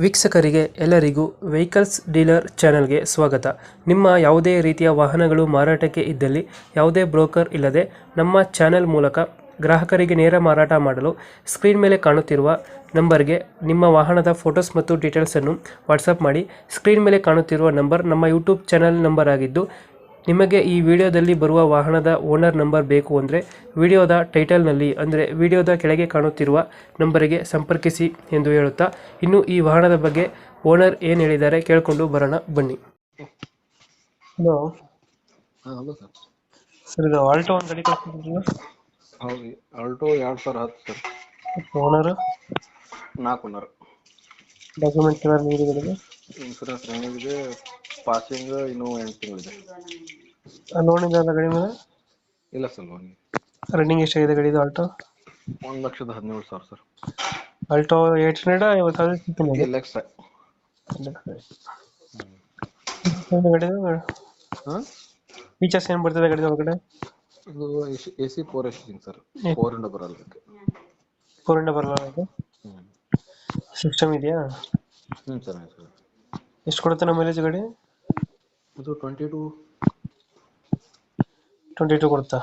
ವೀಕ್ಷಕರಿಗೆ ಎಲ್ಲರಿಗೂ vehicles dealer ಚಾನೆಲ್ಗೆ ಸ್ವಾಗತ. ನಿಮ್ಮ ಯಾವುದೇ ರೀತಿಯ ವಾಹನಗಳು ಮಾರಾಟಕ್ಕೆ ಇದ್ದಲ್ಲಿ ಯಾವುದೇ ಬ್ರೋಕರ್ ಇಲ್ಲದೆ ನಮ್ಮ ಚಾನೆಲ್ ಮೂಲಕ ಗ್ರಾಹಕರಿಗೆ ನೇರ ಮಾರಾಟ ಮಾಡಲು ಸ್ಕ್ರೀನ್ ಮೇಲೆ ಕಾಣುತ್ತಿರುವ ನಂಬರ್ಗೆ ನಿಮ್ಮ ವಾಹನದ ಫೋಟೋಸ್ ಮತ್ತು ಡೀಟೇಲ್ಸನ್ನು ವಾಟ್ಸಪ್ ಮಾಡಿ. ಸ್ಕ್ರೀನ್ ಮೇಲೆ ಕಾಣುತ್ತಿರುವ ನಂಬರ್ ನಮ್ಮ ಯೂಟ್ಯೂಬ್ ಚಾನೆಲ್ ನಂಬರ್ ಆಗಿದ್ದು, ನಿಮಗೆ ಈ ವಿಡಿಯೋದಲ್ಲಿ ಬರುವ ವಾಹನದ ಓನರ್ ನಂಬರ್ ಬೇಕು ಅಂದರೆ ವಿಡಿಯೋದ ಟೈಟಲ್ನಲ್ಲಿ ಅಂದರೆ ವಿಡಿಯೋದ ಕೆಳಗೆ ಕಾಣುತ್ತಿರುವ ನಂಬರಿಗೆ ಸಂಪರ್ಕಿಸಿ ಎಂದು ಹೇಳುತ್ತಾ, ಇನ್ನು ಈ ವಾಹನದ ಬಗ್ಗೆ ಓನರ್ ಏನು ಹೇಳಿದ್ದಾರೆ ಕೇಳಿಕೊಂಡು ಬರೋಣ ಬನ್ನಿ. ಹಲೋ ಹಾಂ ಹಲೋ ಸರ್. ಸರ್, ಇದು ಆಲ್ಟೋ ಒಂದು ಗಾಡಿ ಕಳಿಸ್ತಿದ್ದೀವಿ. ಹೌದು, Alto 2010 sir. Owner 4 owner. Documents ಎಲ್ಲ ನೀಡಿದ್ದಾರೆ. ಇನ್ಸೂರೆನ್ಸ್ ರನ್ನಿಂಗ್ ಇದೆ, ಪಾಸಿಂಗ್ ಇನ್ನೂ 8 ತಿಂಗಳಿದೆ. ಲೋನ್ ಇದೆ ಅಲ್ಲ ಗಾಡಿ ಮೇಲೆ? ಇಲ್ಲ ಸರ್, ಲೋನ್ ರನ್ನಿಂಗ್ ಎಷ್ಟಾಗಿದೆ ಗಾಡಿದು ಆಲ್ಟೋ? 1,17,000 ಸರ್. Alto 800 LX. ಗಾಡಿದು ಹಾಂ, ಫೀಚರ್ಸ್ ಏನು ಬರ್ತದೆ ಗಾಡಿದ ಒಳಗಡೆ? ಇದು AC 4 ಎಷ್ಟಿಂಗ್ ಸರ್. 4 ಇಂದ ಬರಲ್ಲ ಅದಕ್ಕೆ. 4 ಬರಲ್ಲ ಅದು. ಸಿಸ್ಟಮ್ ಇದೆಯಾ? ಸರ್. ಎಷ್ಟು ಕೊಡುತ್ತೆ ನಮ್ಮ ಮೈಲೇಜ್ ಗಾಡಿ? ಇದು 22. 22 ಕೊಡುತ್ತಾ?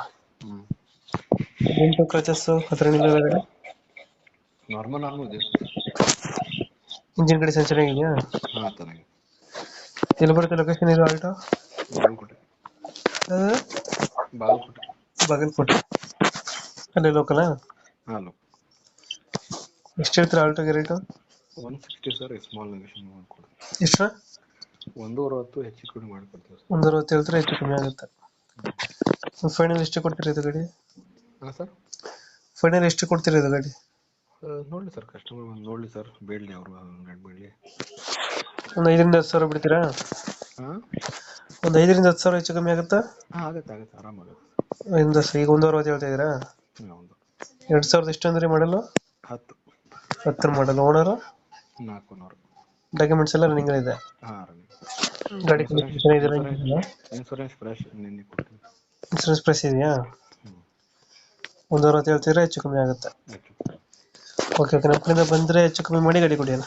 ಕ್ರಚಸ್ ಹತ್ರ ಗಾಡಿ ನಾರ್ಮಲ್ ಇದೆ. ಇಂಜಿನ್ ಗಾಡಿ ಚೆನ್ನಾಗಿದೆಯಾ? ಹಾಂ, ಚೆನ್ನಾಗಿದೆ. ಎಲ್ಲಿ ಬರುತ್ತೆ ಲೊಕೇಶನ್ ಇದು ಆಲ್ಟೋ? ಬಾಗಲಕೋಟೆ ಅಲ್ಲೇ ಲೋಕಲ್? ಹಾಂ, ಎಷ್ಟು ಹೇಳ್ತೀರಾ ಆಲ್ಟೋಗೆ ರೇಟು? 160 ಸರ್. ಸ್ಮಾಲ್ ನೆಗೋಷಿಯೇಷನ್ ಮಾಡಿಕೊಡಿ. ಎಷ್ಟು? 160 ಹೆಚ್ಚು ಕಡಿಮೆ ಮಾಡಿಕೊಡ್ತೀವಿ ಸರ್. 160 ಹೇಳ್ತಾರೆ, ಹೆಚ್ಚು ಕಮ್ಮಿ ಆಗುತ್ತೆ. ಫೈನಲ್ ಎಷ್ಟು ಕೊಡ್ತೀರಾ ಇದು ಗಾಡಿ? ಹಾಂ ಸರ್. ಫೈನಲ್ ಎಷ್ಟು ಕೊಡ್ತೀರಾ ಇದು ಗಾಡಿ? ನೋಡಲಿ ಸರ್, ಕಸ್ಟಮರ್ ಬಂದು ನೋಡಲಿ ಸರ್, ಬೇಡಲಿ ಅವರು ಬೇಡಲಿ. ಒಂದು 5ರಿಂದ 10 ಸಾವಿರ ಬಿಡ್ತೀರಾ? ಹಾಂ, ಒಂದು 5ರಿಂದ 10 ಸಾವಿರ ಹೆಚ್ಚು ಕಮ್ಮಿ ಆಗುತ್ತಾ? ಹಾಂ, ಆಗುತ್ತೆ ಆರಾಮಾಗುತ್ತೆ. ಈಗ 160 ಹೇಳ್ತಾ ಇದ್ದೀರಾ? ಒಂದು 2000 ಎಷ್ಟು ಅಂದ್ರೆ ಮಾಡಲು? 10 ಮಾಡಲು. Owner 4 owner. ಡಾಕ್ಯುಮೆಂಟ್ಸ್ ಎಲ್ಲ ರನ್ನಿಂಗ್ ಇದೆ? ಹಾಂ, ರನ್ನಿಂಗ್. ಗಾಡಿ ಇನ್ಸೂರೆನ್ಸ್ ಫ್ರೆಶ್ ನಿನ್ನೆ ಕೊಡ್ತೀನಿ. ಇನ್ಸೂರೆನ್ಸ್ ಪ್ರೆಸ್ ಇದೆಯಾ? 160 ಹೇಳ್ತೀರಾ, ಹೆಚ್ಚು ಕಮ್ಮಿ ಆಗುತ್ತೆ. ಓಕೆ, ನಮ್ಮ ಕಡೆಯಿಂದ ಬಂದರೆ ಹೆಚ್ಚು ಕಮ್ಮಿ ಮಾಡಿ ಗಾಡಿ ಕೊಡಿ ಅಲ್ಲ.